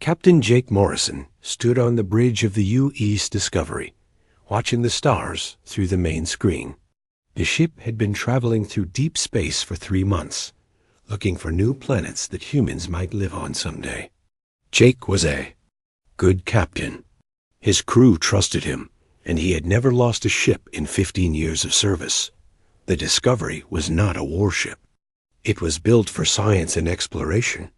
Captain Jake Morrison stood on the bridge of the U.S. Discovery, watching the stars through the main screen. The ship had been traveling through deep space for 3 months, looking for new planets that humans might live on someday. Jake was a good captain. His crew trusted him, and he had never lost a ship in 15 years of service. The Discovery was not a warship. It was built for science and exploration.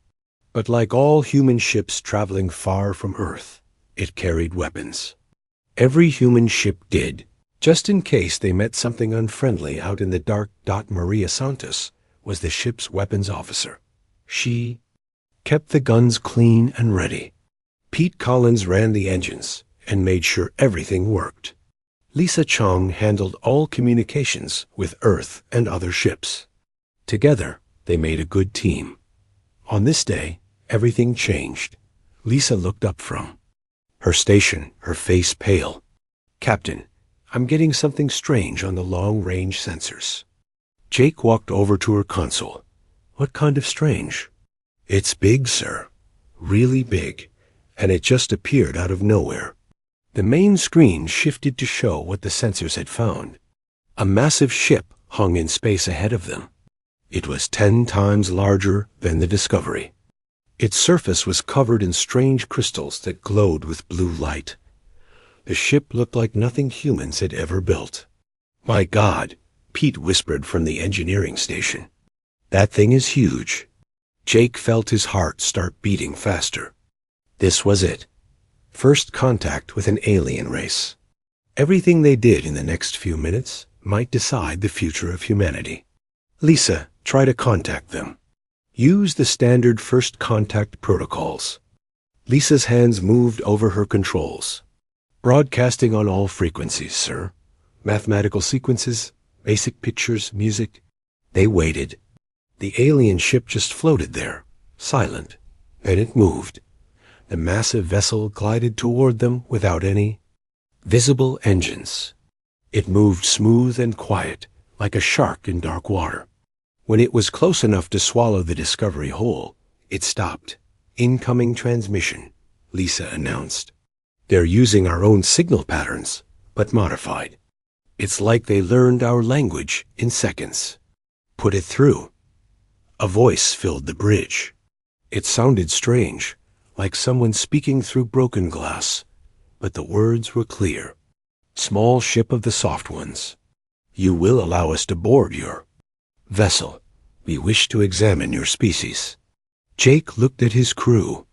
But like all human ships traveling far from Earth, it carried weapons. Every human ship did, just in case they met something unfriendly out in the dark. Maria Santos was the ship's weapons officer. She kept the guns clean and ready. Pete Collins ran the engines and made sure everything worked. Lisa Chong handled all communications with Earth and other ships. Together, they made a good team. On this day, everything changed. Lisa looked up from her station, her face pale. "Captain, I'm getting something strange on the long-range sensors." Jake walked over to her console. "What kind of strange?" "It's big, sir. Really big. And it just appeared out of nowhere." The main screen shifted to show what the sensors had found. A massive ship hung in space ahead of them. It was 10 times larger than the Discovery. Its surface was covered in strange crystals that glowed with blue light. The ship looked like nothing humans had ever built. "My God," Pete whispered from the engineering station. "That thing is huge." Jake felt his heart start beating faster. This was it. First contact with an alien race. Everything they did in the next few minutes might decide the future of humanity. "Lisa, try to contact them. Use the standard first contact protocols." Lisa's hands moved over her controls. "Broadcasting on all frequencies, sir. Mathematical sequences, basic pictures, music." They waited. The alien ship just floated there, silent. Then it moved. The massive vessel glided toward them without any visible engines. It moved smooth and quiet, like a shark in dark water. When it was close enough to swallow the Discovery whole, it stopped. "Incoming transmission," Lisa announced. "They're using our own signal patterns, but modified. It's like they learned our language in seconds." "Put it through." A voice filled the bridge. It sounded strange, like someone speaking through broken glass, but the words were clear. "Small ship of the soft ones. You will allow us to board your vessel. We wish to examine your species." Jake looked at his crew.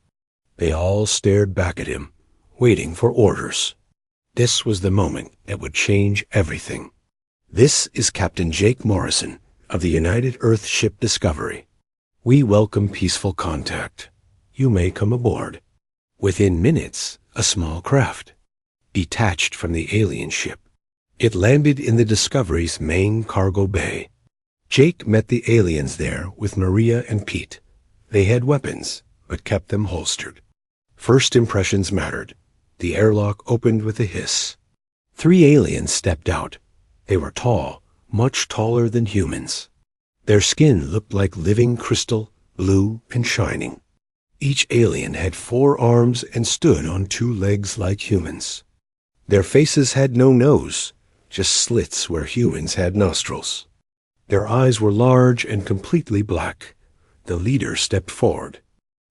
They all stared back at him, waiting for orders. This was the moment that would change everything. "This is Captain Jake Morrison of the United Earth Ship Discovery. We welcome peaceful contact. You may come aboard." Within minutes, a small craft detached from the alien ship. It landed in the Discovery's main cargo bay. Jake met the aliens there with Maria and Pete. They had weapons, but kept them holstered. First impressions mattered. The airlock opened with a hiss. 3 aliens stepped out. They were tall, much taller than humans. Their skin looked like living crystal, blue and shining. Each alien had 4 arms and stood on 2 legs like humans. Their faces had no nose, just slits where humans had nostrils. Their eyes were large and completely black. The leader stepped forward.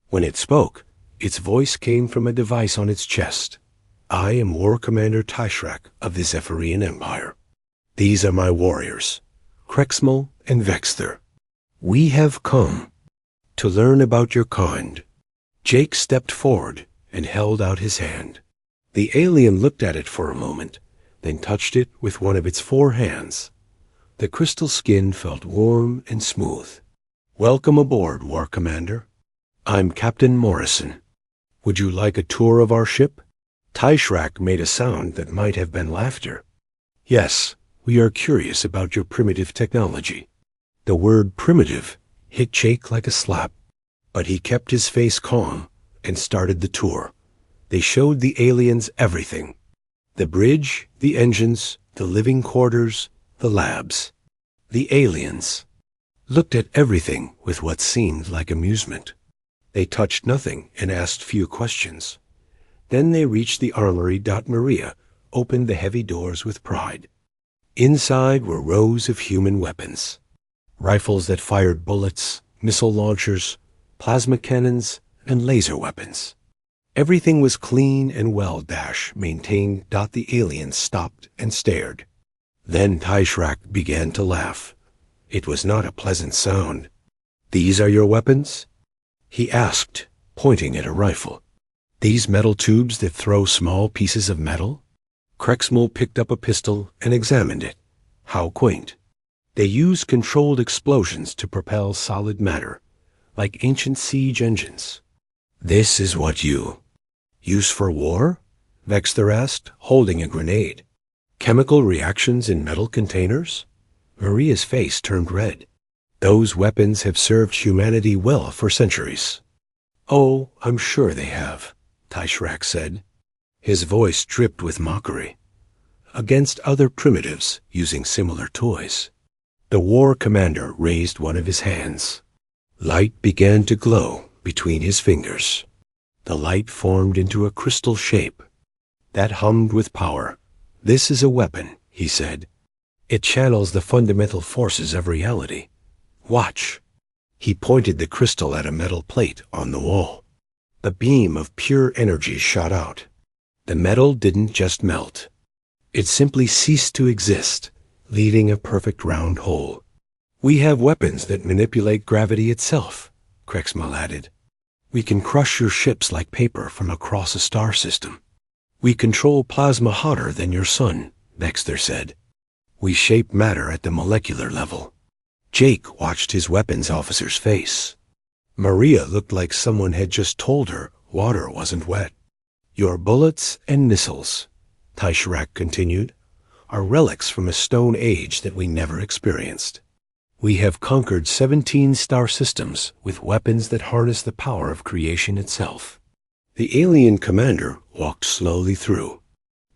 When it spoke, its voice came from a device on its chest. "I am War Commander Taishrak of the Zephyrian Empire. These are my warriors, Krexmal and Vexther. We have come to learn about your kind." Jake stepped forward and held out his hand. The alien looked at it for a moment, then touched it with one of its 4 hands. The crystal skin felt warm and smooth. "Welcome aboard, War Commander. I'm Captain Morrison. Would you like a tour of our ship?" Taishrak made a sound that might have been laughter. "Yes, we are curious about your primitive technology." The word primitive hit Jake like a slap, but he kept his face calm and started the tour. They showed the aliens everything. The bridge, the engines, the living quarters, the labs. The aliens looked at everything with what seemed like amusement. They touched nothing and asked few questions. Then they reached the armory. Maria opened the heavy doors with pride. Inside were rows of human weapons. Rifles that fired bullets, missile launchers, plasma cannons, and laser weapons. Everything was clean and well maintained. The aliens stopped and stared. Then Taishrak began to laugh. It was not a pleasant sound. "These are your weapons?" he asked, pointing at a rifle. "These metal tubes that throw small pieces of metal?" Krexmal picked up a pistol and examined it. How quaint. They use controlled explosions to propel solid matter, like ancient siege engines. "This is what you use for war?" Vexter asked, holding a grenade. "Chemical reactions in metal containers?" Maria's face turned red. "Those weapons have served humanity well for centuries." "Oh, I'm sure they have," Taishrak said. His voice dripped with mockery. "Against other primitives using similar toys." The war commander raised one of his hands. Light began to glow between his fingers. The light formed into a crystal shape that hummed with power. "This is a weapon," he said. "It channels the fundamental forces of reality. Watch." He pointed the crystal at a metal plate on the wall. The beam of pure energy shot out. The metal didn't just melt. It simply ceased to exist, leaving a perfect round hole. "We have weapons that manipulate gravity itself," Krexmal added. "We can crush your ships like paper from across a star system. We control plasma hotter than your sun," Vexter said. "We shape matter at the molecular level." Jake watched his weapons officer's face. Maria looked like someone had just told her water wasn't wet. "Your bullets and missiles," Taishrak continued, "are relics from a stone age that we never experienced. We have conquered 17 star systems with weapons that harness the power of creation itself." The alien commander walked slowly through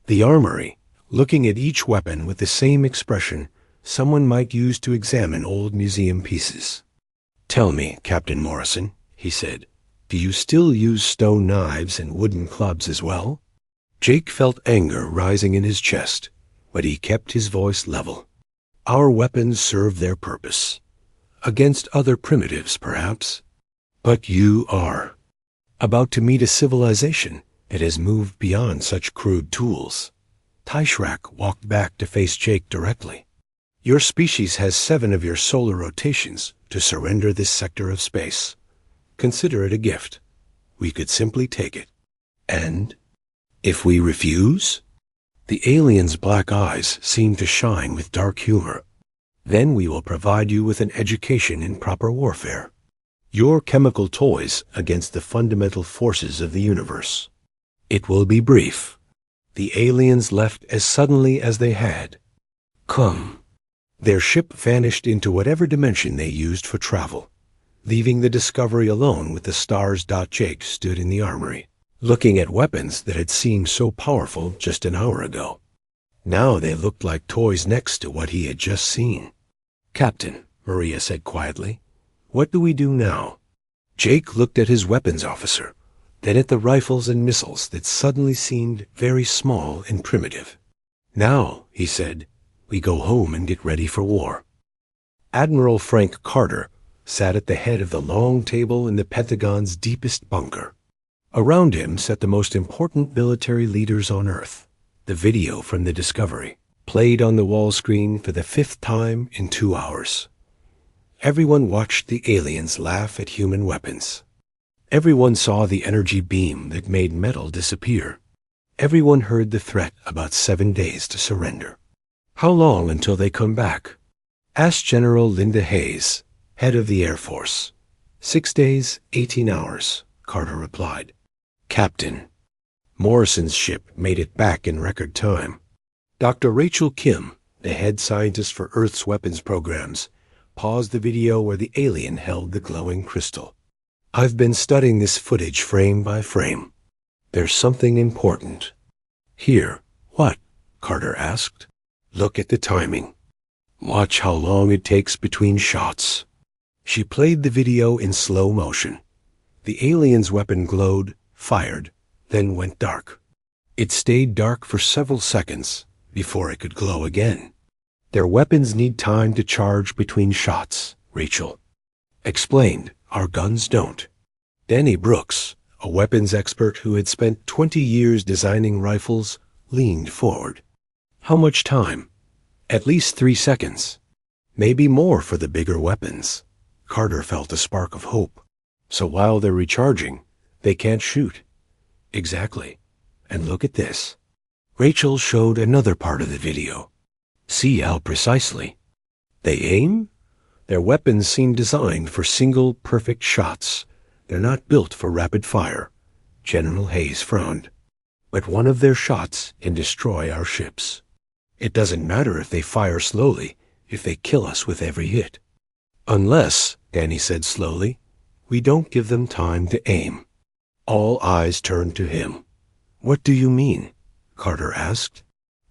the armory, looking at each weapon with the same expression someone might use to examine old museum pieces. "Tell me, Captain Morrison," he said, "do you still use stone knives and wooden clubs as well?" Jake felt anger rising in his chest, but he kept his voice level. "Our weapons serve their purpose. Against other primitives, perhaps. But you are about to meet a civilization that has moved beyond such crude tools." Taishrak walked back to face Jake directly. "Your species has 7 of your solar rotations to surrender this sector of space. Consider it a gift. We could simply take it. And if we refuse?" The alien's black eyes seemed to shine with dark humor. "Then we will provide you with an education in proper warfare. Your chemical toys against the fundamental forces of the universe." It will be brief. The aliens left as suddenly as they had come. Their ship vanished into whatever dimension they used for travel, leaving the Discovery alone with the stars. Jake stood in the armory, looking at weapons that had seemed so powerful just an hour ago. Now they looked like toys next to what he had just seen. "Captain," Maria said quietly, "what do we do now?" Jake looked at his weapons officer, then at the rifles and missiles that suddenly seemed very small and primitive. "Now," he said, "we go home and get ready for war." Admiral Frank Carter sat at the head of the long table in the Pentagon's deepest bunker. Around him sat the most important military leaders on Earth. The video from the Discovery played on the wall screen for the 5th time in 2 hours. Everyone watched the aliens laugh at human weapons. Everyone saw the energy beam that made metal disappear. Everyone heard the threat about 7 days to surrender. "How long until they come back?" asked General Linda Hayes, head of the Air Force. 6 days, 18 hours, Carter replied. "Captain." Morrison's ship made it back in record time. Dr. Rachel Kim, the head scientist for Earth's weapons programs, paused the video where the alien held the glowing crystal. "I've been studying this footage frame by frame. There's something important." "Here." "What?" Carter asked. "Look at the timing. Watch how long it takes between shots." She played the video in slow motion. The alien's weapon glowed, fired, then went dark. It stayed dark for several seconds before it could glow again. Their weapons need time to charge between shots, Rachel explained. Our guns don't. Danny Brooks, a weapons expert who had spent 20 years designing rifles, leaned forward. How much time? At least 3 seconds. Maybe more for the bigger weapons. Carter felt a spark of hope. So while they're recharging, they can't shoot. Exactly. And look at this. Rachel showed another part of the video. See how precisely. They aim? Their weapons seem designed for single, perfect shots. They're not built for rapid fire. General Hayes frowned. But one of their shots can destroy our ships. It doesn't matter if they fire slowly, if they kill us with every hit. Unless, Danny said slowly, we don't give them time to aim. All eyes turned to him. What do you mean? Carter asked.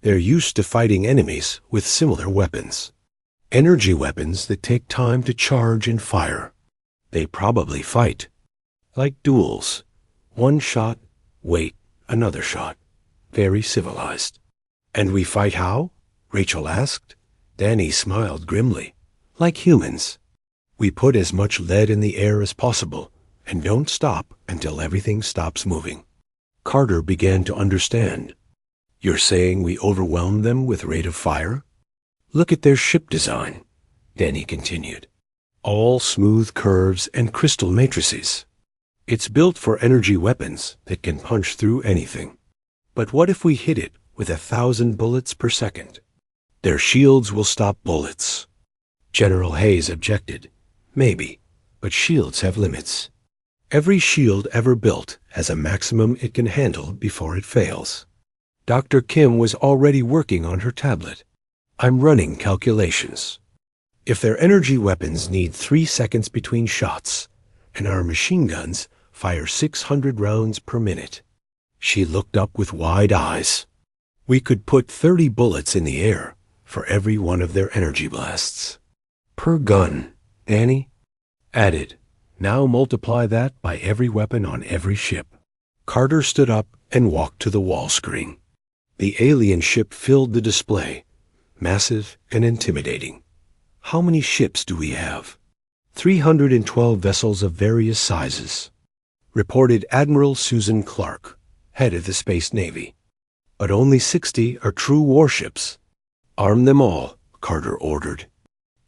They're used to fighting enemies with similar weapons. Energy weapons that take time to charge and fire. They probably fight. Like duels. One shot, wait, another shot. Very civilized. And we fight how? Rachel asked. Danny smiled grimly. Like humans. We put as much lead in the air as possible and don't stop until everything stops moving. Carter began to understand. You're saying we overwhelm them with rate of fire? Look at their ship design, Danny continued. All smooth curves and crystal matrices. It's built for energy weapons that can punch through anything. But what if we hit it with 1,000 bullets per second? Their shields will stop bullets. General Hayes objected. Maybe, but shields have limits. Every shield ever built has a maximum it can handle before it fails. Dr. Kim was already working on her tablet. I'm running calculations. If their energy weapons need 3 seconds between shots, and our machine guns fire 600 rounds per minute. She looked up with wide eyes. We could put 30 bullets in the air for every one of their energy blasts. Per gun, Danny added. Now multiply that by every weapon on every ship. Carter stood up and walked to the wall screen. The alien ship filled the display, massive and intimidating. How many ships do we have? 312 vessels of various sizes, reported Admiral Susan Clark, head of the Space Navy. But only 60 are true warships. Arm them all, Carter ordered.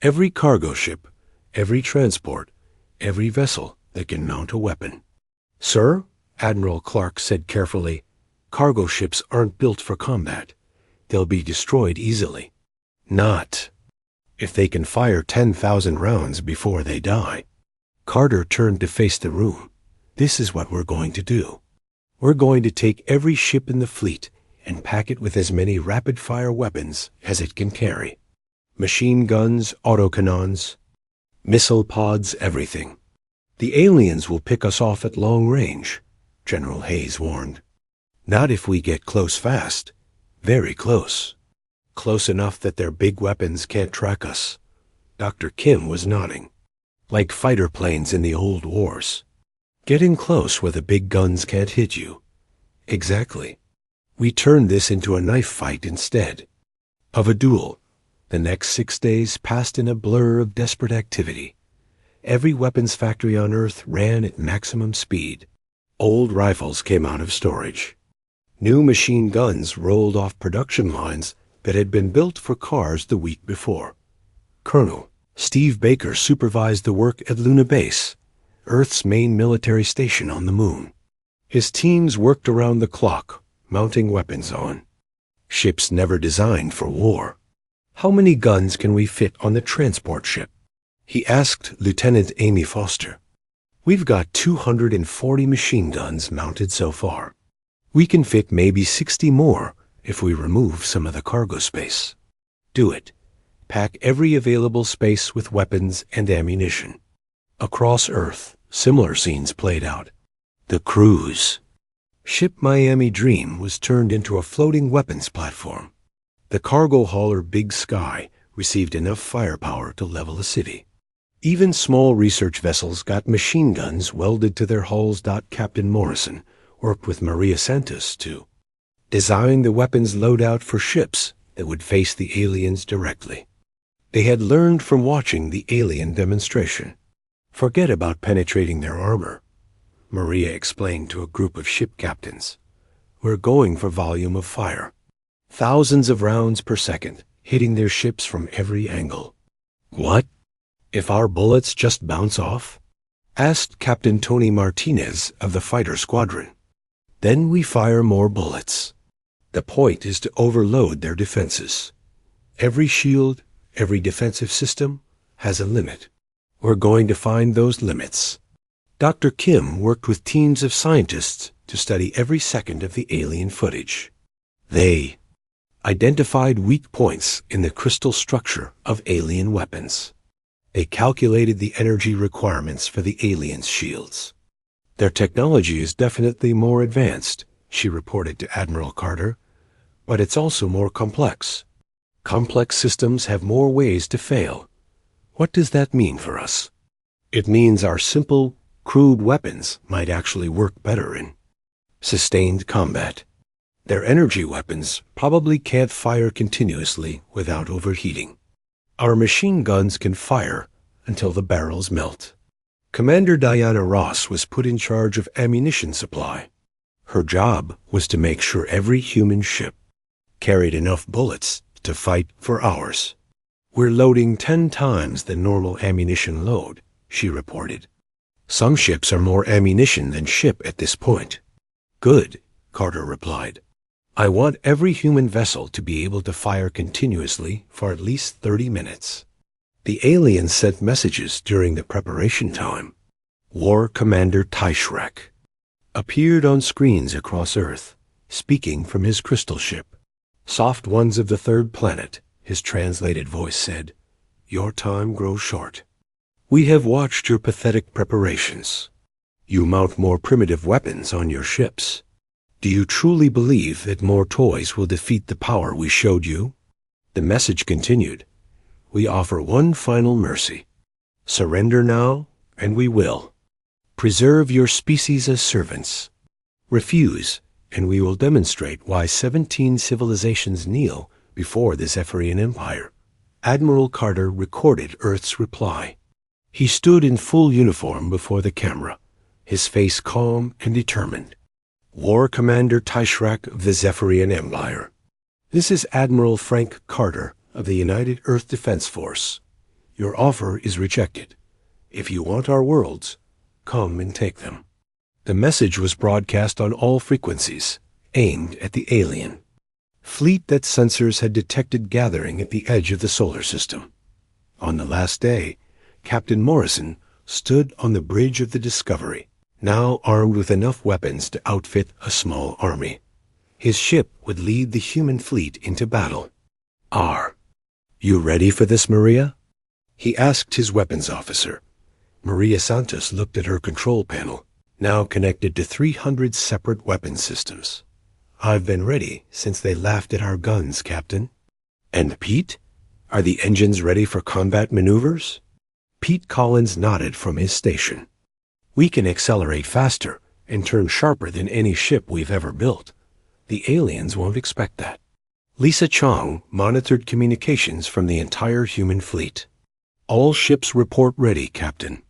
Every cargo ship, every transport, every vessel that can mount a weapon. Sir, Admiral Clark said carefully, cargo ships aren't built for combat. They'll be destroyed easily. Not if they can fire 10,000 rounds before they die. Carter turned to face the room. This is what we're going to do. We're going to take every ship in the fleet and pack it with as many rapid-fire weapons as it can carry. Machine guns, autocannons, missile pods, everything. The aliens will pick us off at long range, General Hayes warned. Not if we get close fast. Very close. Close enough that their big weapons can't track us. Dr. Kim was nodding. Like fighter planes in the old wars. Getting close where the big guns can't hit you. Exactly. We turned this into a knife fight instead. Of a duel. The next 6 days passed in a blur of desperate activity. Every weapons factory on Earth ran at maximum speed. Old rifles came out of storage. New machine guns rolled off production lines that had been built for cars the week before. Colonel Steve Baker supervised the work at Luna Base, Earth's main military station on the moon. His teams worked around the clock, mounting weapons on. Ships never designed for war. How many guns can we fit on the transport ship? He asked Lieutenant Amy Foster. We've got 240 machine guns mounted so far. We can fit maybe 60 more if we remove some of the cargo space. Do it. Pack every available space with weapons and ammunition. Across Earth, similar scenes played out. The cruise. Ship Miami Dream was turned into a floating weapons platform. The cargo hauler Big Sky received enough firepower to level a city. Even small research vessels got machine guns welded to their hulls. Captain Morrison worked with Maria Santos to design the weapons loadout for ships that would face the aliens directly. They had learned from watching the alien demonstration. Forget about penetrating their armor, Maria explained to a group of ship captains. We're going for volume of fire. Thousands of rounds per second, hitting their ships from every angle. What? If our bullets just bounce off? Asked Captain Tony Martinez of the fighter squadron. Then we fire more bullets. The point is to overload their defenses. Every shield, every defensive system has a limit. We're going to find those limits. Dr. Kim worked with teams of scientists to study every second of the alien footage. They identified weak points in the crystal structure of alien weapons. They calculated the energy requirements for the aliens' shields. Their technology is definitely more advanced, she reported to Admiral Carter, but it's also more complex. Complex systems have more ways to fail. What does that mean for us? It means our simple, crude weapons might actually work better in sustained combat. Their energy weapons probably can't fire continuously without overheating. Our machine guns can fire until the barrels melt. Commander Diana Ross was put in charge of ammunition supply. Her job was to make sure every human ship carried enough bullets to fight for hours. We're loading 10 times the normal ammunition load, she reported. Some ships are more ammunition than ship at this point. Good, Carter replied. I want every human vessel to be able to fire continuously for at least 30 minutes. The aliens sent messages during the preparation time. War Commander Taishrek appeared on screens across Earth, speaking from his crystal ship. Soft ones of the third planet, his translated voice said, your time grows short. We have watched your pathetic preparations. You mount more primitive weapons on your ships. Do you truly believe that more toys will defeat the power we showed you? The message continued. We offer one final mercy. Surrender now, and we will. Preserve your species as servants. Refuse, and we will demonstrate why 17 civilizations kneel before the Zephyrian Empire. Admiral Carter recorded Earth's reply. He stood in full uniform before the camera, his face calm and determined. War Commander Taishrek of the Zephyrian Empire. This is Admiral Frank Carter of the United Earth Defense Force. Your offer is rejected. If you want our worlds, come and take them. The message was broadcast on all frequencies, aimed at the alien fleet that sensors had detected gathering at the edge of the solar system. On the last day, Captain Morrison stood on the bridge of the Discovery, now armed with enough weapons to outfit a small army. His ship would lead the human fleet into battle. Are you ready for this, Maria? He asked his weapons officer. Maria Santos looked at her control panel, now connected to 300 separate weapon systems. I've been ready since they laughed at our guns, Captain. And Pete? Are the engines ready for combat maneuvers? Pete Collins nodded from his station. We can accelerate faster and turn sharper than any ship we've ever built. The aliens won't expect that. Lisa Chong monitored communications from the entire human fleet. All ships report ready, Captain.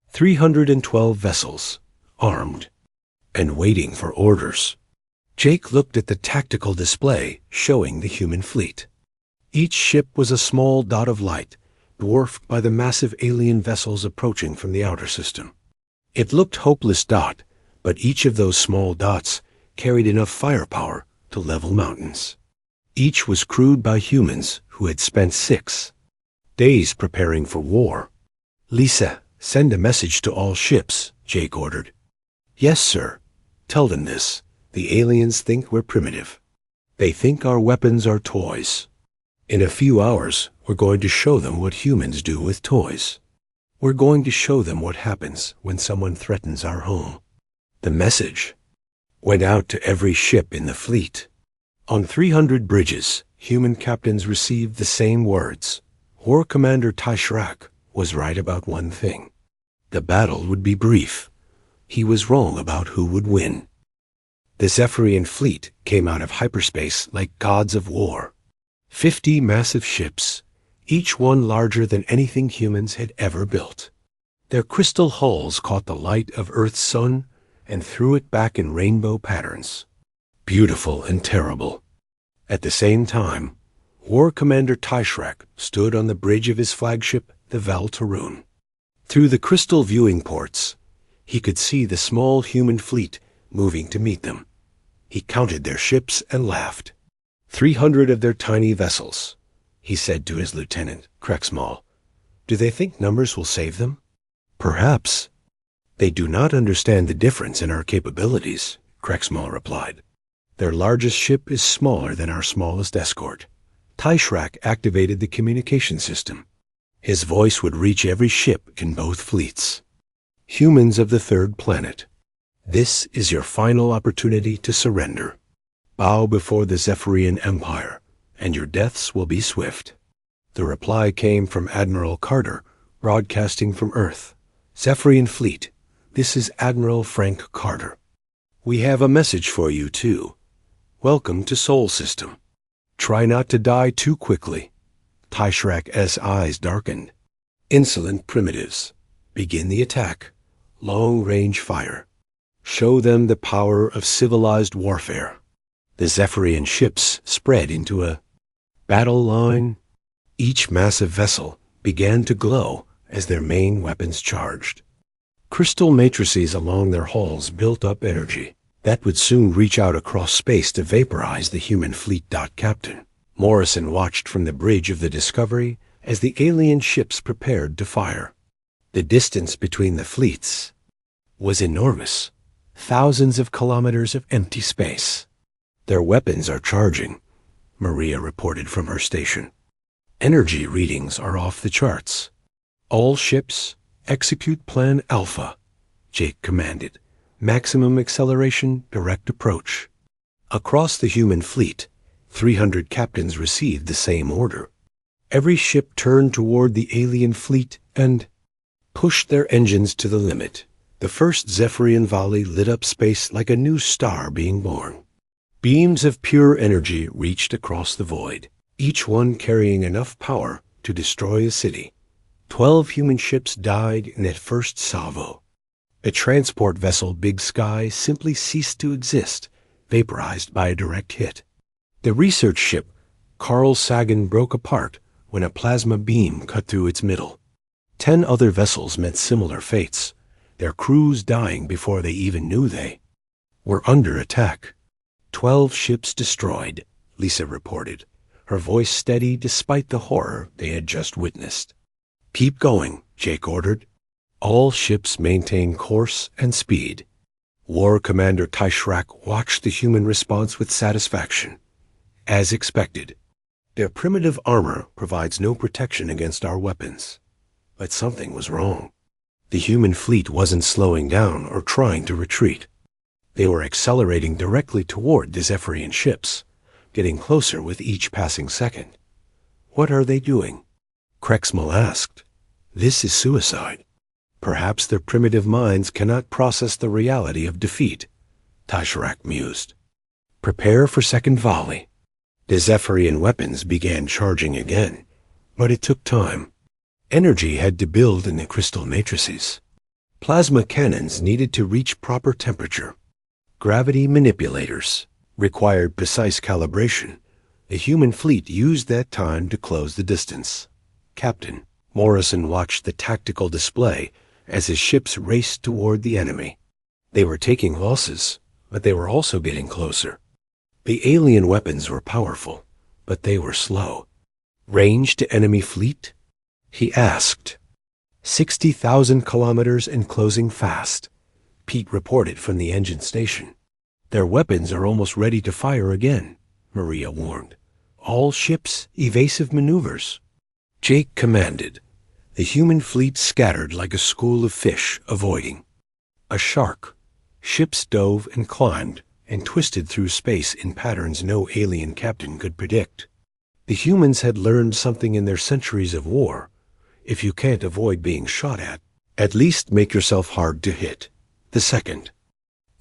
312 vessels, armed, and waiting for orders. Jake looked at the tactical display showing the human fleet. Each ship was a small dot of light, dwarfed by the massive alien vessels approaching from the outer system. It looked hopeless, but each of those small dots carried enough firepower to level mountains. Each was crewed by humans who had spent 6 days preparing for war. Lisa, send a message to all ships, Jake ordered. Yes, sir. Tell them this. The aliens think we're primitive. They think our weapons are toys. In a few hours, we're going to show them what humans do with toys. We're going to show them what happens when someone threatens our home. The message went out to every ship in the fleet. On 300 bridges, human captains received the same words. War Commander Taishrek was right about one thing. The battle would be brief. He was wrong about who would win. The Zephyrian fleet came out of hyperspace like gods of war. 50 massive ships, each one larger than anything humans had ever built. Their crystal hulls caught the light of Earth's sun and threw it back in rainbow patterns. Beautiful and terrible. At the same time, War Commander Taishrak stood on the bridge of his flagship, the Val Tarun. Through the crystal viewing ports, he could see the small human fleet moving to meet them. He counted their ships and laughed. 300 of their tiny vessels, he said to his lieutenant, Krexmal. Do they think numbers will save them? Perhaps. They do not understand the difference in our capabilities, Krexmal replied. Their largest ship is smaller than our smallest escort. Taishrak activated the communication system. His voice would reach every ship in both fleets. Humans of the third planet, this is your final opportunity to surrender. Bow before the Zephyrian Empire, and your deaths will be swift. The reply came from Admiral Carter, broadcasting from Earth. Zephyrian Fleet, this is Admiral Frank Carter. We have a message for you, too. Welcome to Sol System. Try not to die too quickly. Taishrak's eyes darkened. Insolent primitives. Begin the attack. Long-range fire. Show them the power of civilized warfare. The Zephyrian ships spread into a battle line. Each massive vessel began to glow as their main weapons charged. Crystal matrices along their hulls built up energy that would soon reach out across space to vaporize the human fleet. Captain Morrison watched from the bridge of the Discovery as the alien ships prepared to fire. The distance between the fleets was enormous. Thousands of kilometers of empty space. Their weapons are charging, Maria reported from her station. Energy readings are off the charts. All ships, execute Plan Alpha, Jake commanded. Maximum acceleration, direct approach. Across the human fleet, 300 captains received the same order. Every ship turned toward the alien fleet and pushed their engines to the limit. The first Zephyrian volley lit up space like a new star being born. Beams of pure energy reached across the void, each one carrying enough power to destroy a city. 12 human ships died in that first salvo. A transport vessel, Big Sky, simply ceased to exist, vaporized by a direct hit. The research ship, Carl Sagan, broke apart when a plasma beam cut through its middle. 10 other vessels met similar fates, their crews dying before they even knew they were under attack. 12 ships destroyed, Lisa reported, her voice steady despite the horror they had just witnessed. Keep going, Jake ordered. All ships maintain course and speed. War Commander Taishrak watched the human response with satisfaction. As expected, their primitive armor provides no protection against our weapons. But something was wrong. The human fleet wasn't slowing down or trying to retreat. They were accelerating directly toward the Zephyrian ships, getting closer with each passing second. What are they doing? Krexmal asked. This is suicide. Perhaps their primitive minds cannot process the reality of defeat, Taishrak mused. Prepare for second volley. The Zephyrian weapons began charging again, but it took time. Energy had to build in the crystal matrices. Plasma cannons needed to reach proper temperature. Gravity manipulators required precise calibration. The human fleet used that time to close the distance. Captain Morrison watched the tactical display as his ships raced toward the enemy. They were taking losses, but they were also getting closer. The alien weapons were powerful, but they were slow. Range to enemy fleet? He asked. 60,000 kilometers and closing fast, Pete reported from the engine station. Their weapons are almost ready to fire again, Maria warned. All ships, evasive maneuvers. Jake commanded. The human fleet scattered like a school of fish, avoiding. A shark. Ships dove and climbed and twisted through space in patterns no alien captain could predict. The humans had learned something in their centuries of war. If you can't avoid being shot at least make yourself hard to hit. The second.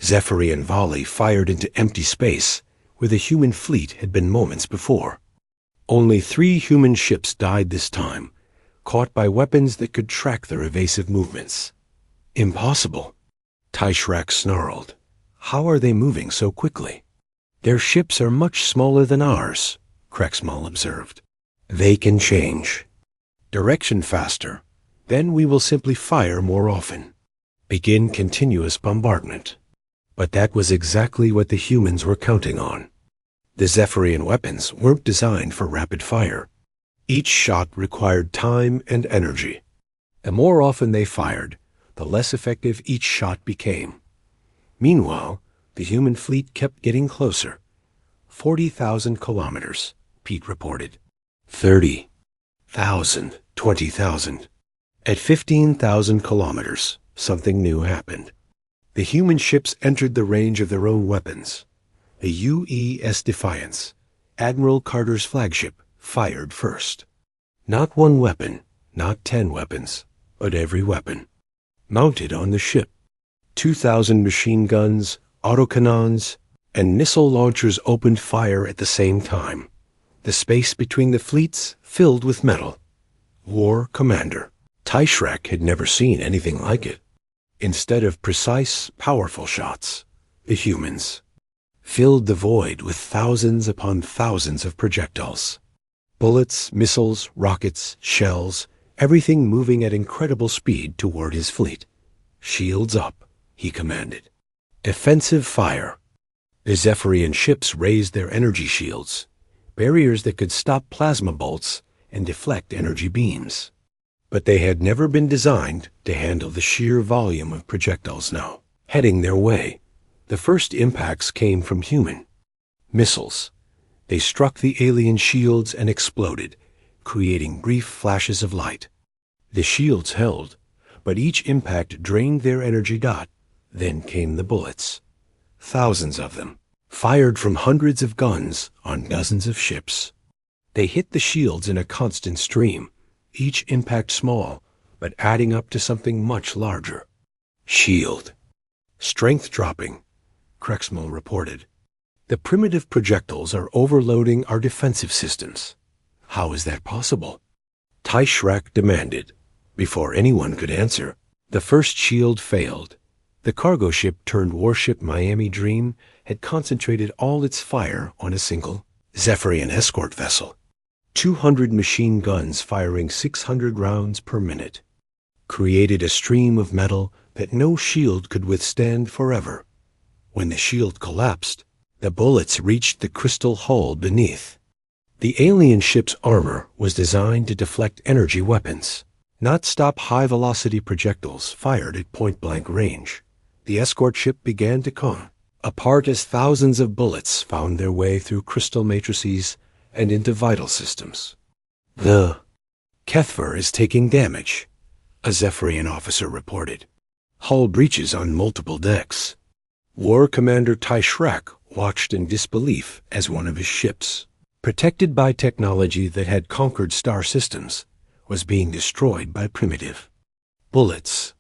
Zephyrian volley fired into empty space where the human fleet had been moments before. Only 3 human ships died this time, caught by weapons that could track their evasive movements. Impossible. Taishrak snarled. How are they moving so quickly? Their ships are much smaller than ours, Krexmal observed. They can change direction faster. Then we will simply fire more often. Begin continuous bombardment. But that was exactly what the humans were counting on. The Zephyrian weapons weren't designed for rapid fire. Each shot required time and energy. The more often they fired, the less effective each shot became. Meanwhile, the human fleet kept getting closer. 40,000 kilometers, Pete reported. 30,000, 20,000. At 15,000 kilometers, something new happened. The human ships entered the range of their own weapons. The UES Defiance, Admiral Carter's flagship, fired first. Not one weapon, not 10 weapons, but every weapon. Mounted on the ship. 2,000 machine guns, autocannons, and missile launchers opened fire at the same time. The space between the fleets filled with metal. War Commander. Taishrak had never seen anything like it. Instead of precise, powerful shots, the humans filled the void with thousands upon thousands of projectiles. Bullets, missiles, rockets, shells, everything moving at incredible speed toward his fleet. Shields up, he commanded. Defensive fire. The Zephyrian ships raised their energy shields, barriers that could stop plasma bolts and deflect energy beams. But they had never been designed to handle the sheer volume of projectiles now, heading their way. The first impacts came from human missiles. They struck the alien shields and exploded, creating brief flashes of light. The shields held, but each impact drained their energy dot. Then came the bullets. Thousands of them, fired from hundreds of guns on dozens of ships. They hit the shields in a constant stream, each impact small, but adding up to something much larger. Shield. Strength dropping, Krexmal reported. The primitive projectiles are overloading our defensive systems. How is that possible? Taishrak demanded. Before anyone could answer, the first shield failed. The cargo ship turned warship Miami Dream had concentrated all its fire on a single Zephyrian escort vessel. 200 machine guns firing 600 rounds per minute created a stream of metal that no shield could withstand forever. When the shield collapsed, the bullets reached the crystal hull beneath. The alien ship's armor was designed to deflect energy weapons, not stop high-velocity projectiles fired at point-blank range. The escort ship began to come apart as thousands of bullets found their way through crystal matrices and into vital systems. The Kethver is taking damage, a Zephyrian officer reported. Hull breaches on multiple decks. War Commander Taishrak watched in disbelief as one of his ships, protected by technology that had conquered star systems, was being destroyed by primitive bullets.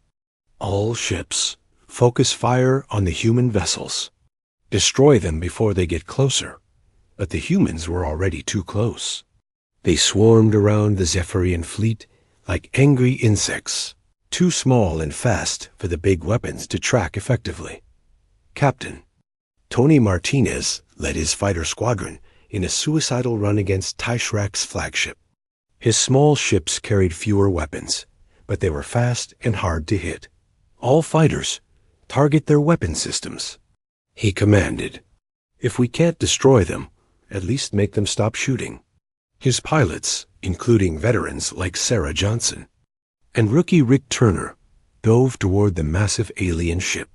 All ships, focus fire on the human vessels. Destroy them before they get closer. But the humans were already too close. They swarmed around the Zephyrian fleet like angry insects, too small and fast for the big weapons to track effectively. Captain Tony Martinez led his fighter squadron in a suicidal run against Taishrak's flagship. His small ships carried fewer weapons, but they were fast and hard to hit. All fighters, target their weapon systems, he commanded. If we can't destroy them, at least make them stop shooting. His pilots, including veterans like Sarah Johnson and rookie Rick Turner, dove toward the massive alien ship.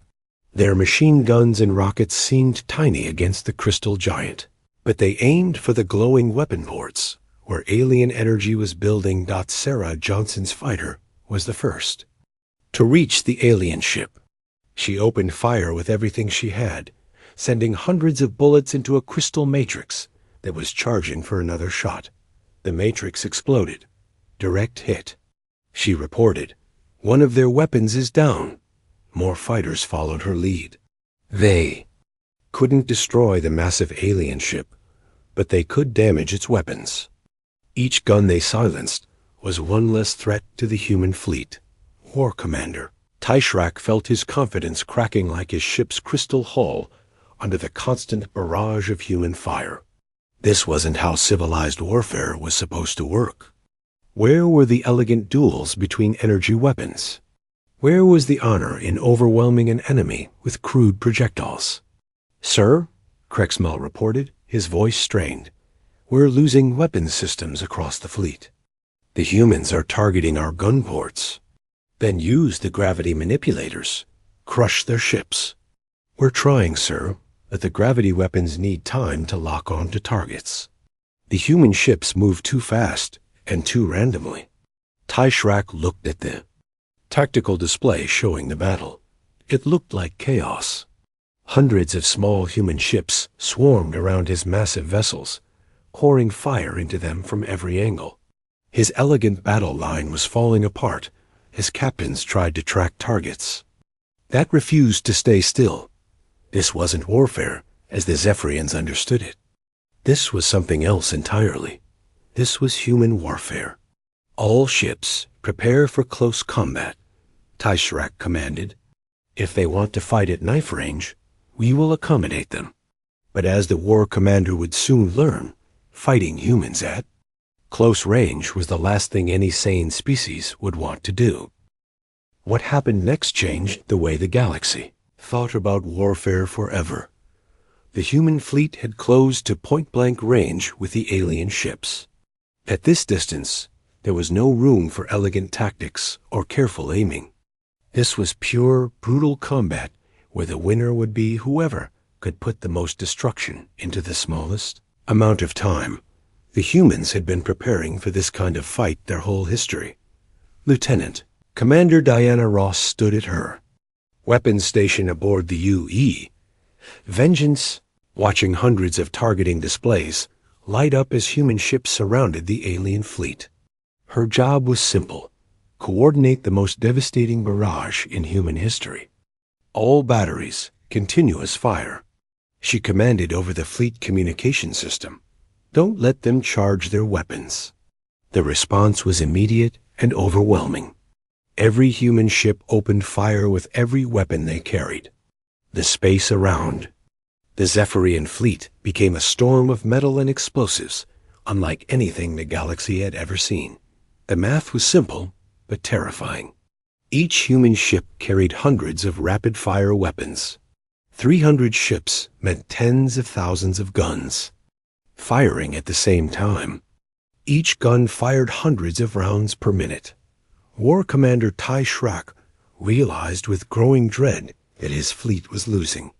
Their machine guns and rockets seemed tiny against the crystal giant, but they aimed for the glowing weapon ports, where alien energy was building. Sarah Johnson's fighter was the first to reach the alien ship. She opened fire with everything she had, sending hundreds of bullets into a crystal matrix that was charging for another shot. The matrix exploded. Direct hit. She reported. "One of their weapons is down." More fighters followed her lead. They couldn't destroy the massive alien ship, but they could damage its weapons. Each gun they silenced was one less threat to the human fleet. War Commander Taishrak felt his confidence cracking like his ship's crystal hull under the constant barrage of human fire. This wasn't how civilized warfare was supposed to work. Where were the elegant duels between energy weapons? Where was the honor in overwhelming an enemy with crude projectiles? "Sir," Krexmel reported, his voice strained, "we're losing weapons systems across the fleet. The humans are targeting our gun ports. Then use the gravity manipulators. Crush their ships." "We're trying, sir, but the gravity weapons need time to lock on to targets. The human ships move too fast and too randomly." Taishrak looked at the tactical display showing the battle. It looked like chaos. Hundreds of small human ships swarmed around his massive vessels, pouring fire into them from every angle. His elegant battle line was falling apart as captains tried to track targets. That refused to stay still. This wasn't warfare, as the Zephyrians understood it. This was something else entirely. This was human warfare. "All ships, prepare for close combat," Taishrak commanded. "If they want to fight at knife range, we will accommodate them." But as the war commander would soon learn, fighting humans at close range was the last thing any sane species would want to do. What happened next changed the way the galaxy thought about warfare forever. The human fleet had closed to point-blank range with the alien ships. At this distance, there was no room for elegant tactics or careful aiming. This was pure, brutal combat where the winner would be whoever could put the most destruction into the smallest amount of time. The humans had been preparing for this kind of fight their whole history. Lieutenant Commander Diana Ross stood at her weapons station aboard the UE. Vengeance, watching hundreds of targeting displays light up as human ships surrounded the alien fleet. Her job was simple: coordinate the most devastating barrage in human history. All batteries, continuous fire. She commanded over the fleet communication system. Don't let them charge their weapons. The response was immediate and overwhelming. Every human ship opened fire with every weapon they carried. The space around the Zephyrian fleet became a storm of metal and explosives, unlike anything the galaxy had ever seen. The math was simple, but terrifying. Each human ship carried hundreds of rapid-fire weapons. 300 ships meant tens of thousands of guns, firing at the same time. Each gun fired hundreds of rounds per minute. War Commander Taishrak realized with growing dread that his fleet was losing.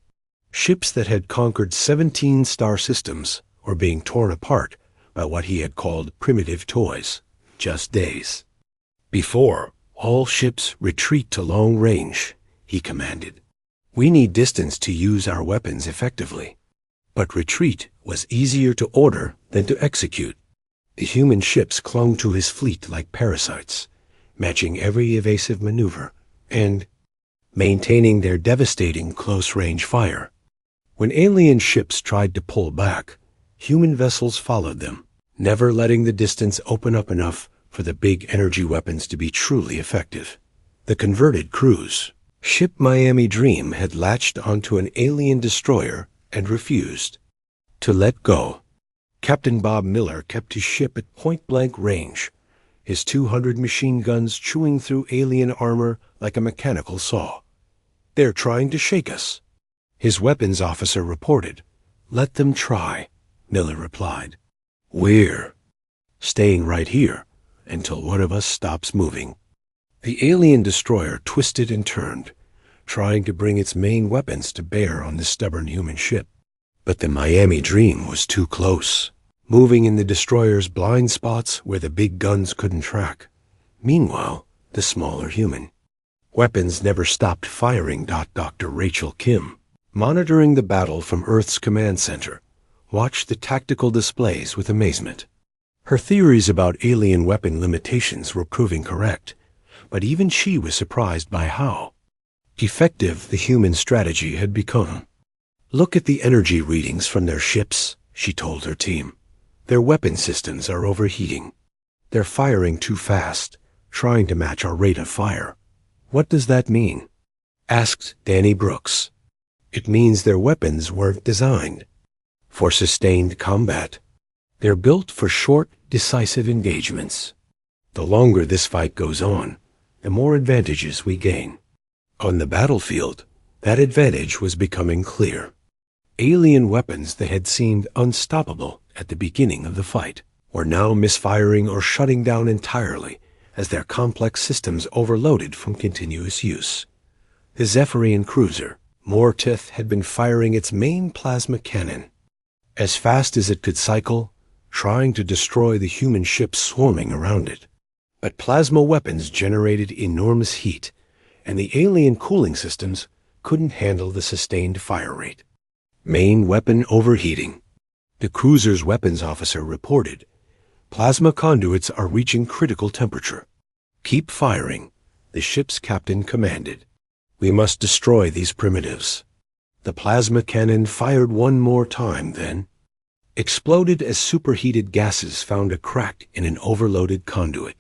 Ships that had conquered 17 star systems were being torn apart by what he had called primitive toys. Just days. "Before, all ships retreat to long range," he commanded. "We need distance to use our weapons effectively." But retreat was easier to order than to execute. The human ships clung to his fleet like parasites, matching every evasive maneuver and maintaining their devastating close-range fire. When alien ships tried to pull back, human vessels followed them, never letting the distance open up enough for the big energy weapons to be truly effective. The converted cruise ship Miami Dream had latched onto an alien destroyer and refused to let go. Captain Bob Miller kept his ship at point-blank range, his 200 machine guns chewing through alien armor like a mechanical saw. "They're trying to shake us," his weapons officer reported. "Let them try," Miller replied. "We're staying right here until one of us stops moving." The alien destroyer twisted and turned, trying to bring its main weapons to bear on the stubborn human ship. But the Miami Dream was too close, moving in the destroyer's blind spots where the big guns couldn't track. Meanwhile, the smaller human weapons never stopped firing. Dr. Rachel Kim, monitoring the battle from Earth's command center, watched the tactical displays with amazement. Her theories about alien weapon limitations were proving correct, but even she was surprised by how effective the human strategy had become. "Look at the energy readings from their ships," she told her team. "Their weapon systems are overheating. They're firing too fast, trying to match our rate of fire." "What does that mean?" asked Danny Brooks. "It means their weapons weren't designed for sustained combat. They're built for short, decisive engagements. The longer this fight goes on, the more advantages we gain." On the battlefield, that advantage was becoming clear. Alien weapons that had seemed unstoppable at the beginning of the fight were now misfiring or shutting down entirely as their complex systems overloaded from continuous use. The Zephyrian cruiser, Mortith, had been firing its main plasma cannon as fast as it could cycle, trying to destroy the human ships swarming around it. But plasma weapons generated enormous heat, and the alien cooling systems couldn't handle the sustained fire rate. "Main weapon overheating," the cruiser's weapons officer reported. "Plasma conduits are reaching critical temperature." "Keep firing," the ship's captain commanded. "We must destroy these primitives." The plasma cannon fired one more time, then exploded as superheated gases found a crack in an overloaded conduit.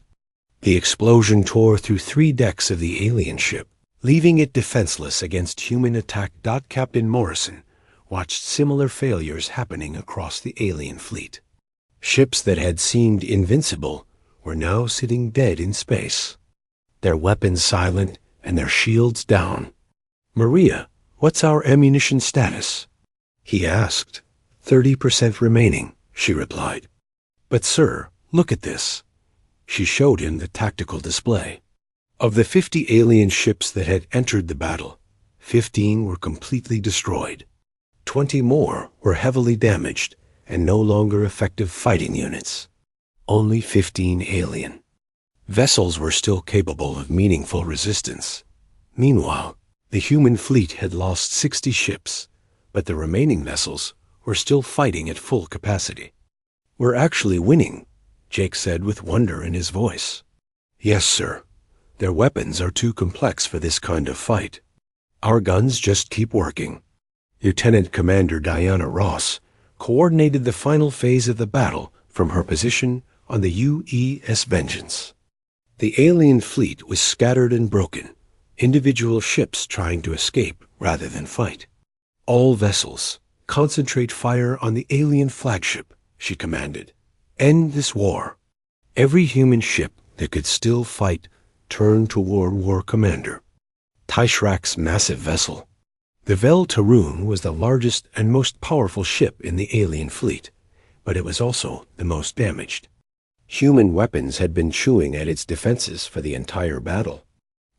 The explosion tore through 3 decks of the alien ship, leaving it defenseless against human attack. Captain Morrison watched similar failures happening across the alien fleet. Ships that had seemed invincible were now sitting dead in space, their weapons silent and their shields down. "Maria, what's our ammunition status?" he asked. 30% remaining," she replied. "But sir, look at this." She showed him the tactical display. Of the 50 alien ships that had entered the battle, 15 were completely destroyed. 20 more were heavily damaged and no longer effective fighting units. Only 15 alien vessels were still capable of meaningful resistance. Meanwhile, the human fleet had lost 60 ships, but the remaining vessels were still fighting at full capacity. "We're actually winning," Jake said with wonder in his voice. "Yes, sir. Their weapons are too complex for this kind of fight. Our guns just keep working." Lieutenant Commander Diana Ross coordinated the final phase of the battle from her position on the UES Vengeance. The alien fleet was scattered and broken, individual ships trying to escape rather than fight. "All vessels, concentrate fire on the alien flagship," she commanded. "End this war." Every human ship that could still fight turned toward War Commander Taishrak's massive vessel. The Vel Tarun was the largest and most powerful ship in the alien fleet, but it was also the most damaged. Human weapons had been chewing at its defenses for the entire battle.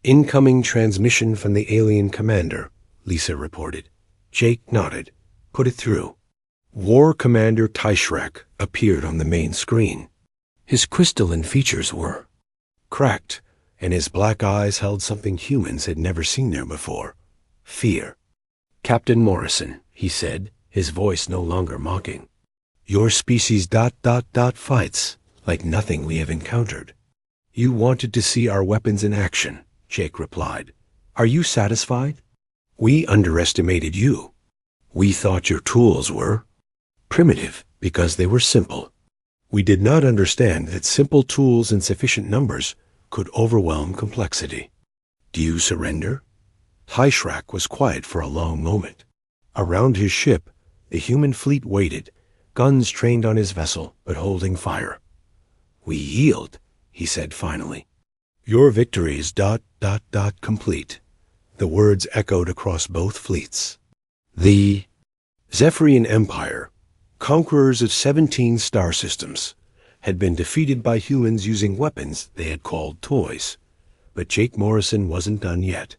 "Incoming transmission from the alien commander," Lisa reported. Jake nodded. "Put it through." War Commander Taishrak appeared on the main screen. His crystalline features were cracked, and his black eyes held something humans had never seen there before: fear. "Captain Morrison," he said, his voice no longer mocking. "Your species ... fights like nothing we have encountered." "You wanted to see our weapons in action," Jake replied. "Are you satisfied?" "We underestimated you. We thought your tools were primitive because they were simple. We did not understand that simple tools in sufficient numbers could overwhelm complexity." "Do you surrender?" Taishrak was quiet for a long moment. Around his ship, the human fleet waited, guns trained on his vessel but holding fire. "We yield," he said finally. "Your victory is ... complete." The words echoed across both fleets. The Zephyrian Empire, conquerors of 17 star systems, had been defeated by humans using weapons they had called toys. But Jake Morrison wasn't done yet.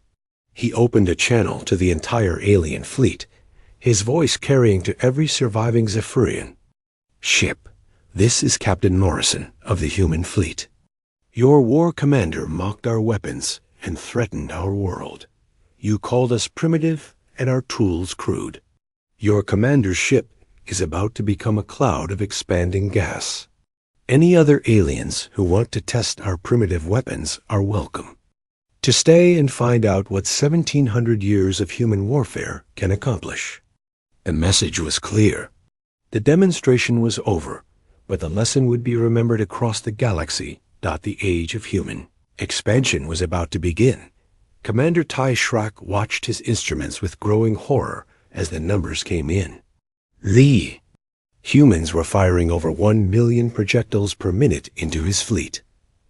He opened a channel to the entire alien fleet, his voice carrying to every surviving Zephyrian ship. "This is Captain Morrison of the human fleet. Your war commander mocked our weapons and threatened our world. You called us primitive and our tools crude. Your commander's ship is about to become a cloud of expanding gas. Any other aliens who want to test our primitive weapons are welcome. to stay and find out what 1,700 years of human warfare can accomplish. The message was clear. The demonstration was over, but the lesson would be remembered across the galaxy. The age of human expansion was about to begin. Commander Tai Shrak watched his instruments with growing horror as the numbers came in. Humans were firing over 1 million projectiles per minute into his fleet.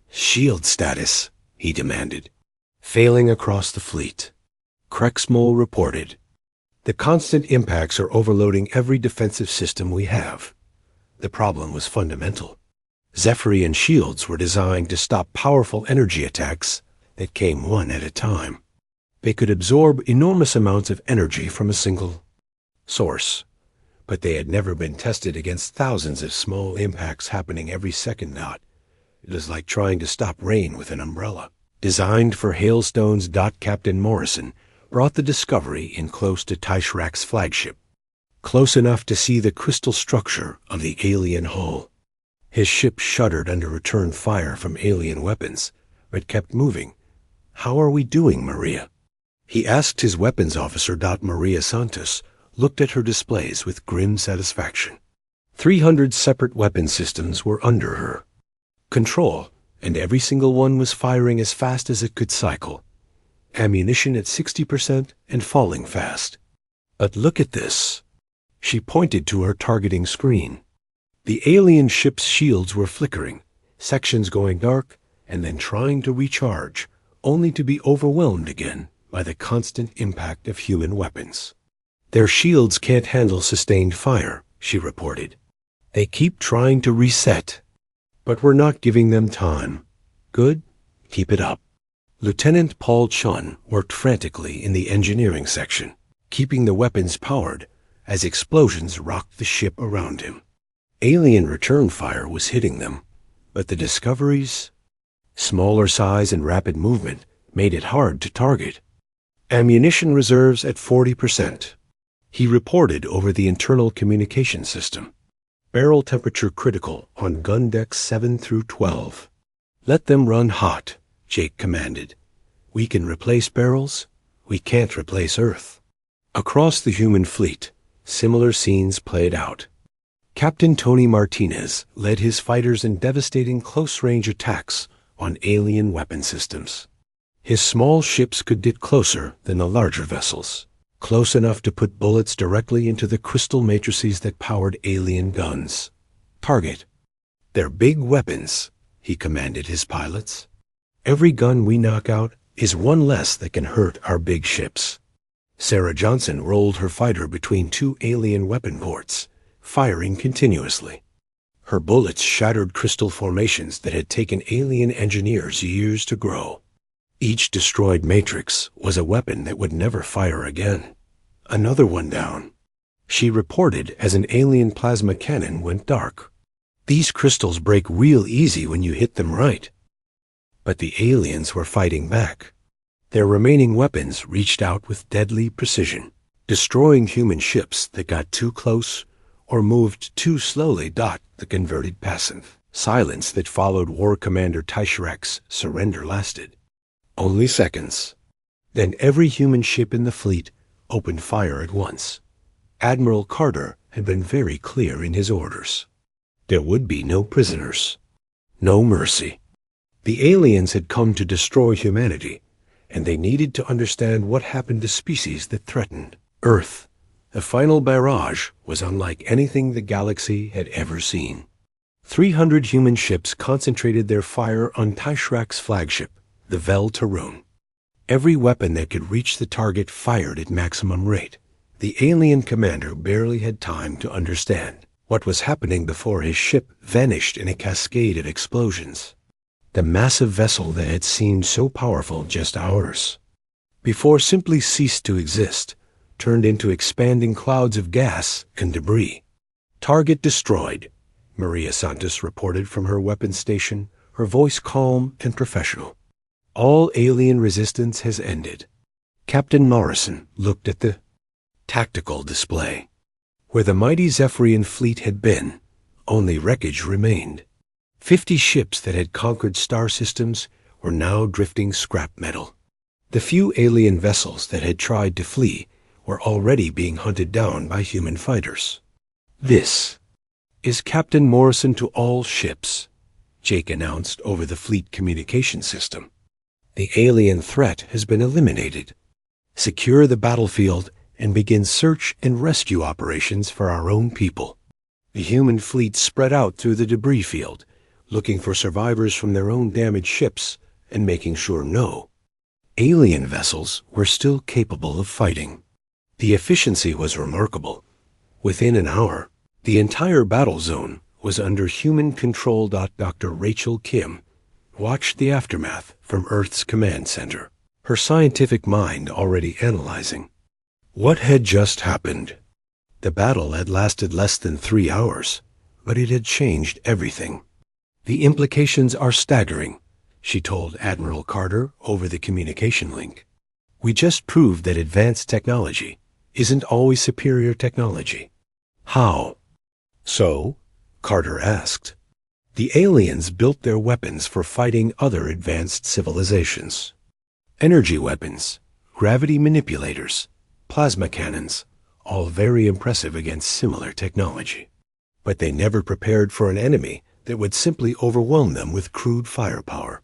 Shield status, he demanded. Failing across the fleet. Krexmol reported. The constant impacts are overloading every defensive system we have. The problem was fundamental. Zephyrian shields were designed to stop powerful energy attacks that came one at a time. They could absorb enormous amounts of energy from a single source, but they had never been tested against thousands of small impacts happening every second. It was like trying to stop rain with an umbrella. Designed for hailstones. Captain Morrison brought the Discovery in close to Tai Shrak's flagship, close enough to see the crystal structure of the alien hull. His ship shuddered under return fire from alien weapons, but kept moving. "How are we doing, Maria?" he asked his weapons officer. Maria Santos looked at her displays with grim satisfaction. 300 separate weapon systems were under her control, and every single one was firing as fast as it could cycle. Ammunition at 60% and falling fast. But look at this. She pointed to her targeting screen. The alien ship's shields were flickering, sections going dark, and then trying to recharge, only to be overwhelmed again by the constant impact of human weapons. "Their shields can't handle sustained fire," she reported. "They keep trying to reset, but we're not giving them time." "Good. Keep it up." Lieutenant Paul Chun worked frantically in the engineering section, keeping the weapons powered as explosions rocked the ship around him. Alien return fire was hitting them, but the Discovery's smaller size and rapid movement made it hard to target. "Ammunition reserves at 40%. He reported over the internal communication system. "Barrel temperature critical on gun decks 7 through 12. "Let them run hot," Jake commanded. "We can replace barrels. We can't replace Earth." Across the human fleet, similar scenes played out. Captain Tony Martinez led his fighters in devastating close-range attacks on alien weapon systems. His small ships could get closer than the larger vessels, close enough to put bullets directly into the crystal matrices that powered alien guns. "Target their big weapons," he commanded his pilots. "Every gun we knock out is one less that can hurt our big ships." Sarah Johnson rolled her fighter between two alien weapon ports, firing continuously. Her bullets shattered crystal formations that had taken alien engineers years to grow. Each destroyed matrix was a weapon that would never fire again. "Another one down," she reported as an alien plasma cannon went dark. "These crystals break real easy when you hit them right." But the aliens were fighting back. Their remaining weapons reached out with deadly precision, destroying human ships that got too close or moved too slowly. The converted passive silence that followed War Commander Tai Shrak's surrender lasted only seconds. Then every human ship in the fleet opened fire at once. Admiral Carter had been very clear in his orders. There would be no prisoners, no mercy. The aliens had come to destroy humanity, and they needed to understand what happened to species that threatened Earth. The final barrage was unlike anything the galaxy had ever seen. 300 human ships concentrated their fire on Tai Shrak's flagship, the Vel Tarun. Every weapon that could reach the target fired at maximum rate. The alien commander barely had time to understand what was happening before his ship vanished in a cascade of explosions. The massive vessel that had seemed so powerful just hours before simply ceased to exist, turned into expanding clouds of gas and debris. "Target destroyed," Maria Santos reported from her weapons station, her voice calm and professional. "All alien resistance has ended." Captain Morrison looked at the tactical display. Where the mighty Zephyrian fleet had been, only wreckage remained. 50 ships that had conquered star systems were now drifting scrap metal. The few alien vessels that had tried to flee were already being hunted down by human fighters. "This is Captain Morrison to all ships," Jake announced over the fleet communication system. "The alien threat has been eliminated. Secure the battlefield and begin search and rescue operations for our own people." The human fleet spread out through the debris field, looking for survivors from their own damaged ships and making sure no alien vessels were still capable of fighting. The efficiency was remarkable. Within an hour, the entire battle zone was under human control. Dr. Rachel Kim watched the aftermath from Earth's command center, her scientific mind already analyzing. What had just happened? The battle had lasted less than 3 hours, but it had changed everything. "The implications are staggering," she told Admiral Carter over the communication link. "We just proved that advanced technology isn't always superior technology." "How?" "So?" Carter asked. "The aliens built their weapons for fighting other advanced civilizations. Energy weapons, gravity manipulators, plasma cannons, all very impressive against similar technology. But they never prepared for an enemy that would simply overwhelm them with crude firepower."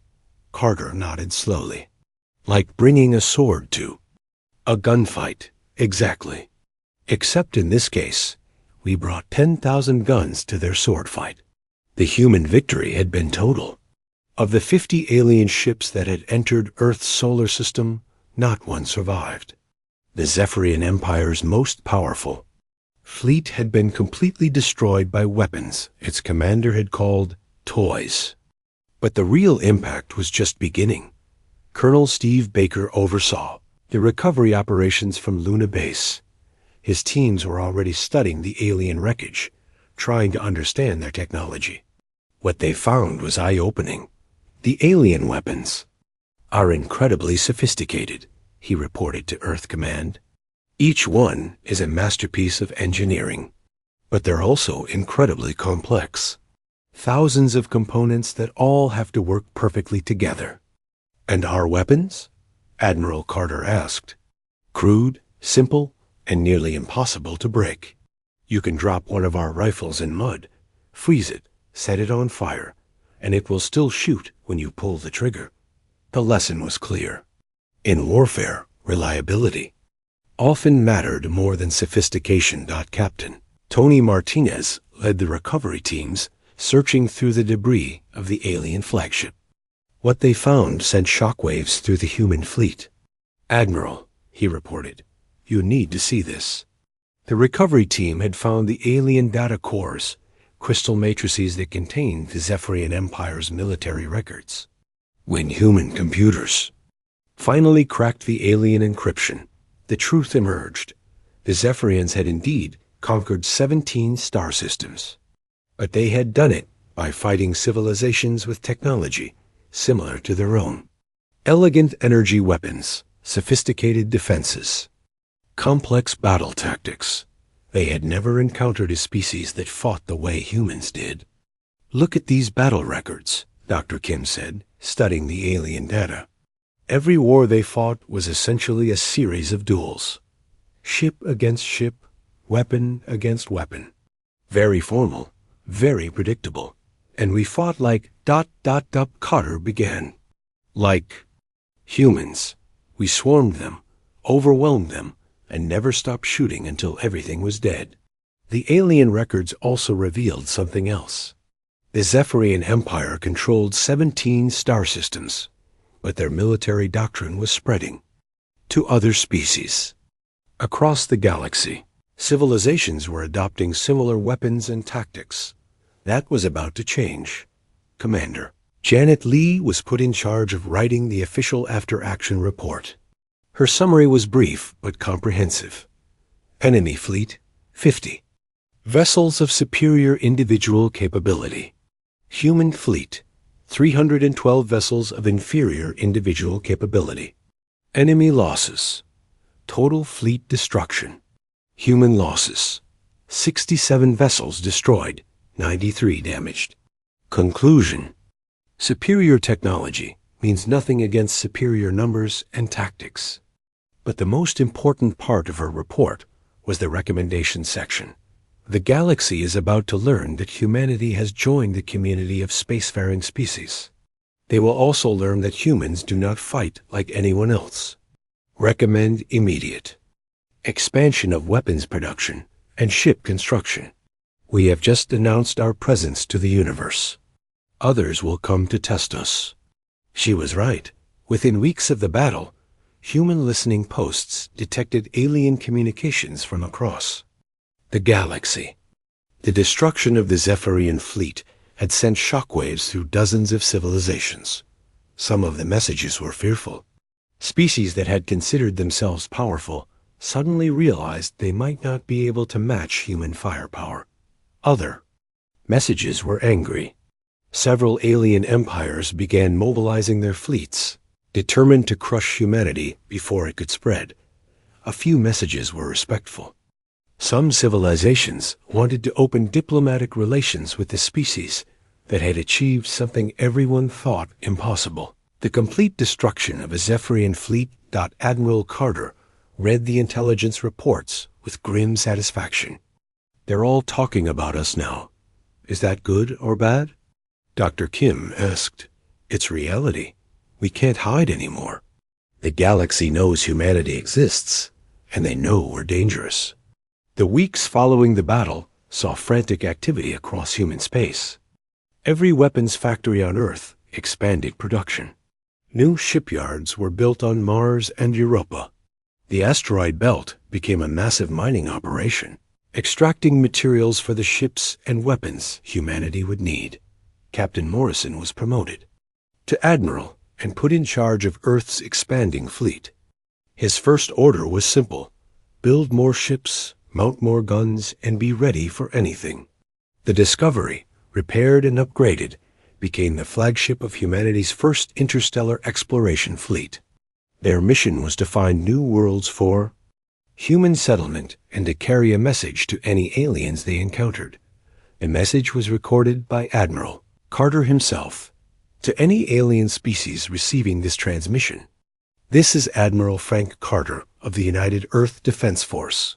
Carter nodded slowly. "Like bringing a sword to a gunfight, exactly. Except in this case, we brought 10,000 guns to their sword fight. The human victory had been total. Of the 50 alien ships that had entered Earth's solar system, not one survived. The Zephyrian Empire's most powerful fleet had been completely destroyed by weapons its commander had called toys. But the real impact was just beginning. Colonel Steve Baker oversaw the recovery operations from Luna Base. His teams were already studying the alien wreckage, trying to understand their technology. What they found was eye-opening. "The alien weapons are incredibly sophisticated," he reported to Earth Command. "Each one is a masterpiece of engineering, but they're also incredibly complex. Thousands of components that all have to work perfectly together." "And our weapons?" Admiral Carter asked. "Crude, simple, and nearly impossible to break. You can drop one of our rifles in mud, freeze it, set it on fire, and it will still shoot when you pull the trigger." The lesson was clear. In warfare, reliability often mattered more than sophistication. Captain Tony Martinez led the recovery teams searching through the debris of the alien flagship. What they found sent shockwaves through the human fleet. "Admiral," he reported, "you need to see this." The recovery team had found the alien data cores, crystal matrices that contained the Zephyrian Empire's military records. When human computers finally cracked the alien encryption, the truth emerged. The Zephyrians had indeed conquered 17 star systems. But they had done it by fighting civilizations with technology similar to their own. Elegant energy weapons, sophisticated defenses, complex battle tactics. They had never encountered a species that fought the way humans did. "Look at these battle records," Dr. Kim said, studying the alien data. Every war they fought was essentially a series of duels. Ship against ship, weapon against weapon. Very formal, very predictable. And we fought like ... Carter began. Like humans. We swarmed them, overwhelmed them, and never stopped shooting until everything was dead. The alien records also revealed something else. The Zephyrian Empire controlled 17 star systems, but their military doctrine was spreading to other species. Across the galaxy, civilizations were adopting similar weapons and tactics. That was about to change. Commander Janet Lee was put in charge of writing the official after-action report. Her summary was brief but comprehensive. Enemy fleet, 50. Vessels of superior individual capability. Human fleet, 312 vessels of inferior individual capability. Enemy losses. Total fleet destruction. Human losses. 67 vessels destroyed, 93 damaged. Conclusion. Superior technology means nothing against superior numbers and tactics. But the most important part of her report was the recommendation section. The galaxy is about to learn that humanity has joined the community of spacefaring species. They will also learn that humans do not fight like anyone else. Recommend immediate expansion of weapons production and ship construction. We have just announced our presence to the universe. Others will come to test us. She was right. Within weeks of the battle, human listening posts detected alien communications from across the galaxy. The destruction of the Zephyrian fleet had sent shockwaves through dozens of civilizations. Some of the messages were fearful. Species that had considered themselves powerful suddenly realized they might not be able to match human firepower. Other messages were angry. Several alien empires began mobilizing their fleets, determined to crush humanity before it could spread. A few messages were respectful. Some civilizations wanted to open diplomatic relations with the species that had achieved something everyone thought impossible. The complete destruction of a Zephyrian fleet. Admiral Carter read the intelligence reports with grim satisfaction. They're all talking about us now. Is that good or bad? Dr. Kim asked. It's reality. We can't hide anymore. The galaxy knows humanity exists, and they know we're dangerous. The weeks following the battle saw frantic activity across human space. Every weapons factory on Earth expanded production. New shipyards were built on Mars and Europa. The asteroid belt became a massive mining operation, extracting materials for the ships and weapons humanity would need. Captain Morrison was promoted to admiral and put in charge of Earth's expanding fleet. His first order was simple: build more ships, mount more guns, and be ready for anything. The Discovery, repaired and upgraded, became the flagship of humanity's first interstellar exploration fleet. Their mission was to find new worlds for human settlement and to carry a message to any aliens they encountered. The message was recorded by Admiral Carter himself. To any alien species receiving this transmission, this is Admiral Frank Carter of the United Earth Defense Force.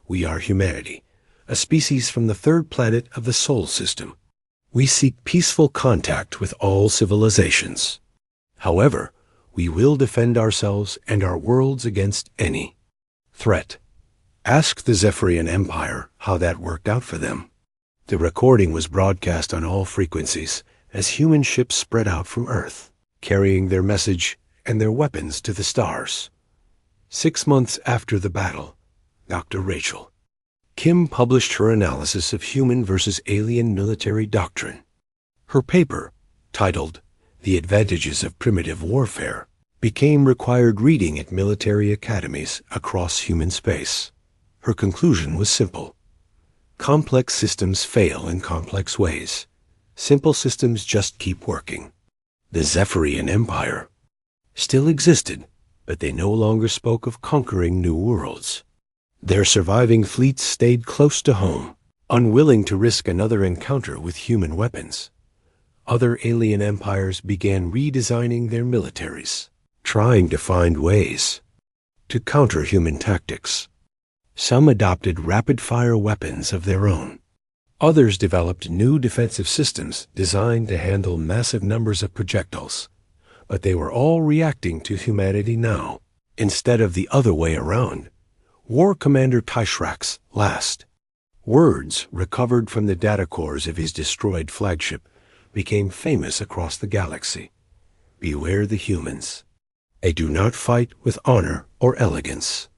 We are humanity, a species from the third planet of the Sol system. We seek peaceful contact with all civilizations. However, we will defend ourselves and our worlds against any threat. Ask the Zephyrian Empire how that worked out for them. The recording was broadcast on all frequencies as human ships spread out from Earth, carrying their message and their weapons to the stars. 6 months after the battle, Dr. Rachel Kim published her analysis of human versus alien military doctrine. Her paper, titled The Advantages of Primitive Warfare, became required reading at military academies across human space. Her conclusion was simple. Complex systems fail in complex ways. Simple systems just keep working. The Zephyrian Empire still existed, but they no longer spoke of conquering new worlds. Their surviving fleets stayed close to home, unwilling to risk another encounter with human weapons. Other alien empires began redesigning their militaries, trying to find ways to counter human tactics. Some adopted rapid-fire weapons of their own. Others developed new defensive systems designed to handle massive numbers of projectiles. But they were all reacting to humanity now, instead of the other way around. War Commander Taishrak's last words, recovered from the data cores of his destroyed flagship, became famous across the galaxy. Beware the humans. They do not fight with honor or elegance.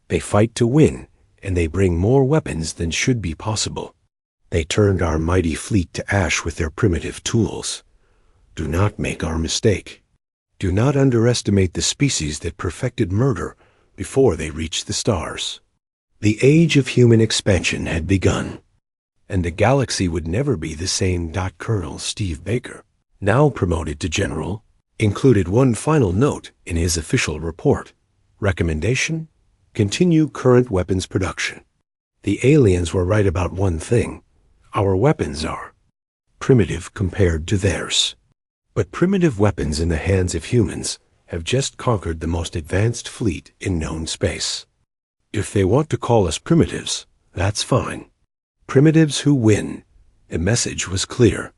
They fight to win, and they bring more weapons than should be possible. They turned our mighty fleet to ash with their primitive tools. Do not make our mistake. Do not underestimate the species that perfected murder before they reached the stars. The age of human expansion had begun, and the galaxy would never be the same. Colonel Steve Baker, now promoted to general, included one final note in his official report. Recommendation: continue current weapons production. The aliens were right about one thing. Our weapons are primitive compared to theirs. But primitive weapons in the hands of humans have just conquered the most advanced fleet in known space. If they want to call us primitives, that's fine. Primitives who win. The message was clear.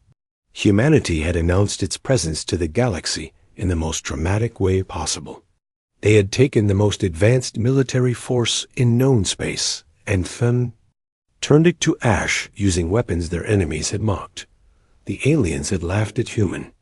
Humanity had announced its presence to the galaxy in the most dramatic way possible. They had taken the most advanced military force in known space and turned it to ash using weapons their enemies had mocked. The aliens had laughed at human.